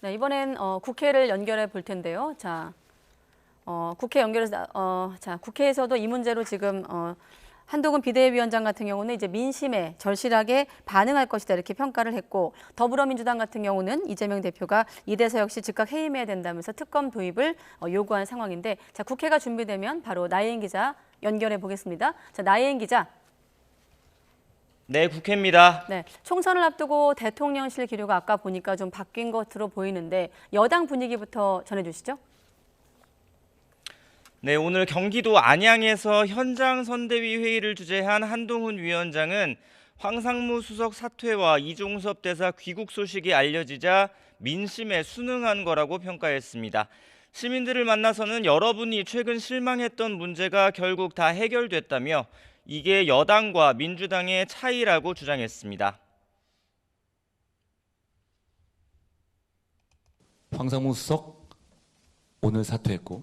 네, 이번엔 국회를 연결해 볼 텐데요. 국회 연결해서 국회에서도 이 문제로 지금 한동훈 비대위원장 같은 경우는 이제 민심에 절실하게 반응할 것이다 이렇게 평가를 했고, 더불어민주당 같은 경우는 이재명 대표가 이대서 역시 즉각 해임해야 된다면서 특검 도입을 요구한 상황인데, 국회가 준비되면 바로 나혜인 기자 연결해 보겠습니다. 나혜인 기자. 네, 국회입니다. 네, 총선을 앞두고 대통령실 기류가 아까 보니까 좀 바뀐 것으로 보이는데 여당 분위기부터 전해주시죠. 네, 오늘 경기도 안양에서 현장 선대위 회의를 주재한 한동훈 위원장은 황상무 수석 사퇴와 이종섭 대사 귀국 소식이 알려지자 민심에 순응한 거라고 평가했습니다. 시민들을 만나서는 여러분이 최근 실망했던 문제가 결국 다 해결됐다며 이게 여당과 민주당의 차이라고 주장했습니다. 황상무 수석 오늘 사퇴했고,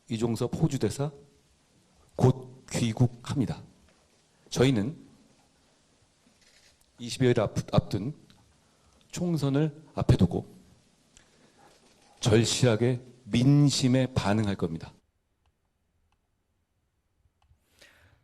이종섭 호주 대사 곧 귀국합니다. 저희는 20여일 앞둔 총선을 앞에 두고 절실하게 민심에 반응할 겁니다.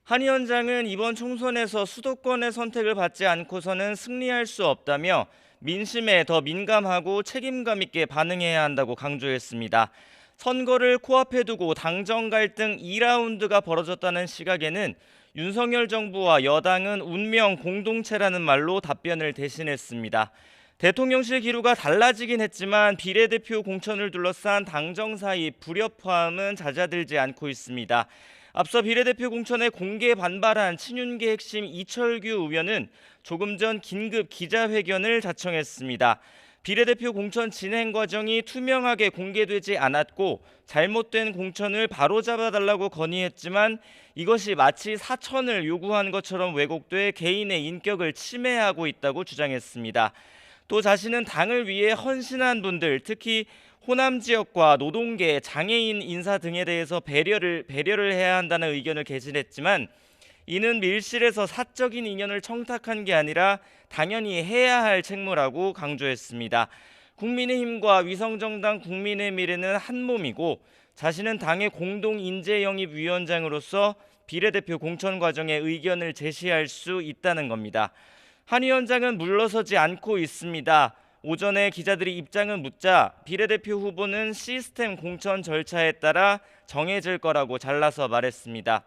한 위원장은 이번 총선에서 수도권의 선택을 받지 않고서는 승리할 수 없다며 민심에 더 민감하고 책임감 있게 반응해야 한다고 강조했습니다. 선거를 코앞에 두고 당정 갈등 2라운드가 벌어졌다는 시각에는 윤석열 정부와 여당은 운명 공동체라는 말로 답변을 대신했습니다. 대통령실 기류가 달라지긴 했지만 비례대표 공천을 둘러싼 당정 사이 불협화음은 잦아들지 않고 있습니다. 앞서 비례대표 공천에 공개 반발한 친윤계 핵심 이철규 의원은 조금 전 긴급 기자회견을 자청했습니다. 비례대표 공천 진행 과정이 투명하게 공개되지 않았고 잘못된 공천을 바로잡아달라고 건의했지만 이것이 마치 사천을 요구한 것처럼 왜곡돼 개인의 인격을 침해하고 있다고 주장했습니다. 또 자신은 당을 위해 헌신한 분들, 특히 호남 지역과 노동계, 장애인 인사 등에 대해서 배려를 해야 한다는 의견을 개진했지만 이는 밀실에서 사적인 인연을 청탁한 게 아니라 당연히 해야 할 책무라고 강조했습니다. 국민의힘과 위성정당 국민의 미래는 한 몸이고 자신은 당의 공동인재영입위원장으로서 비례대표 공천 과정에 의견을 제시할 수 있다는 겁니다. 한 위원장은 물러서지 않고 있습니다. 오전에 기자들이 입장을 묻자 비례대표 후보는 시스템 공천 절차에 따라 정해질 거라고 잘라서 말했습니다.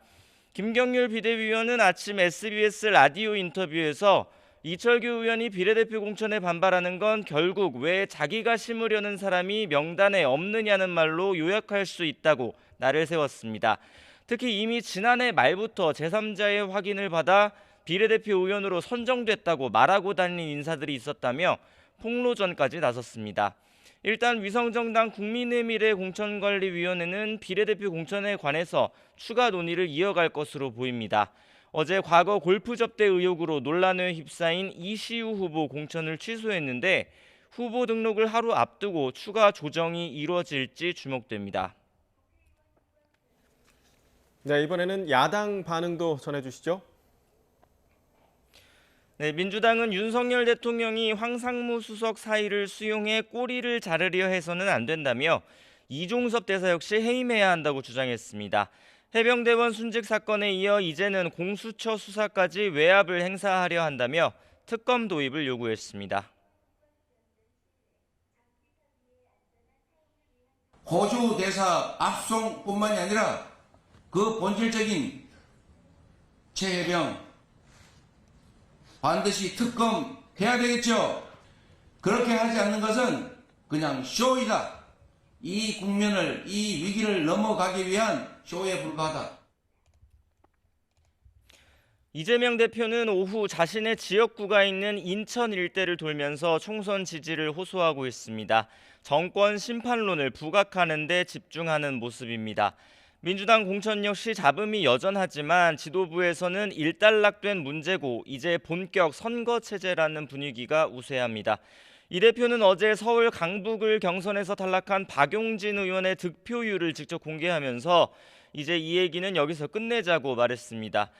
김경률 비대위원은 아침 SBS 라디오 인터뷰에서 이철규 의원이 비례대표 공천에 반발하는 건 결국 왜 자기가 심으려는 사람이 명단에 없느냐는 말로 요약할 수 있다고 날을 세웠습니다. 특히 이미 지난해 말부터 제3자의 확인을 받아 비례대표 의원으로 선정됐다고 말하고 다니는 인사들이 있었다며 폭로전까지 나섰습니다. 일단 위성정당 국민의미래 공천관리위원회는 비례대표 공천에 관해서 추가 논의를 이어갈 것으로 보입니다. 어제 과거 골프 접대 의혹으로 논란에 휩싸인 이시우 후보 공천을 취소했는데 후보 등록을 하루 앞두고 추가 조정이 이루어질지 주목됩니다. 네, 이번에는 야당 반응도 전해주시죠. 네, 민주당은 윤석열 대통령이 황상무 수석 사의를 수용해 꼬리를 자르려 해서는 안 된다며 이종섭 대사 역시 해임해야 한다고 주장했습니다. 해병대원 순직 사건에 이어 이제는 공수처 수사까지 외압을 행사하려 한다며 특검 도입을 요구했습니다. 호주 대사 압송뿐만이 아니라 그 본질적인 최해병 반드시 특검해야 되겠죠. 그렇게 하지 않는 것은 그냥 쇼이다. 이 국면을, 이 위기를 넘어가기 위한 쇼에 불과하다. 이재명 대표는 오후 자신의 지역구가 있는 인천 일대를 돌면서 총선 지지를 호소하고 있습니다. 정권 심판론을 부각하는 데 집중하는 모습입니다. 민주당 공천 역시 잡음이 여전하지만 지도부에서는 일단락된 문제고 이제 본격 선거 체제라는 분위기가 우세합니다. 이 대표는 어제 서울 강북을 경선에서 탈락한 박용진 의원의 득표율을 직접 공개하면서 이제 이 얘기는 여기서 끝내자고 말했습니다.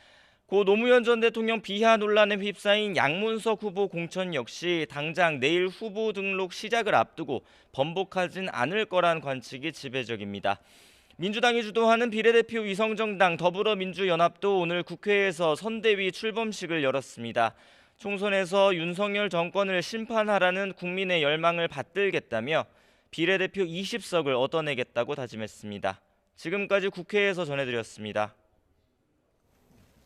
고 노무현 전 대통령 비하 논란에 휩싸인 양문석 후보 공천 역시 당장 내일 후보 등록 시작을 앞두고 번복하진 않을 거란 관측이 지배적입니다. 민주당이 주도하는 비례대표 위성정당 더불어민주연합도 오늘 국회에서 선대위 출범식을 열었습니다. 총선에서 윤석열 정권을 심판하라는 국민의 열망을 받들겠다며 비례대표 20석을 얻어내겠다고 다짐했습니다. 지금까지 국회에서 전해드렸습니다.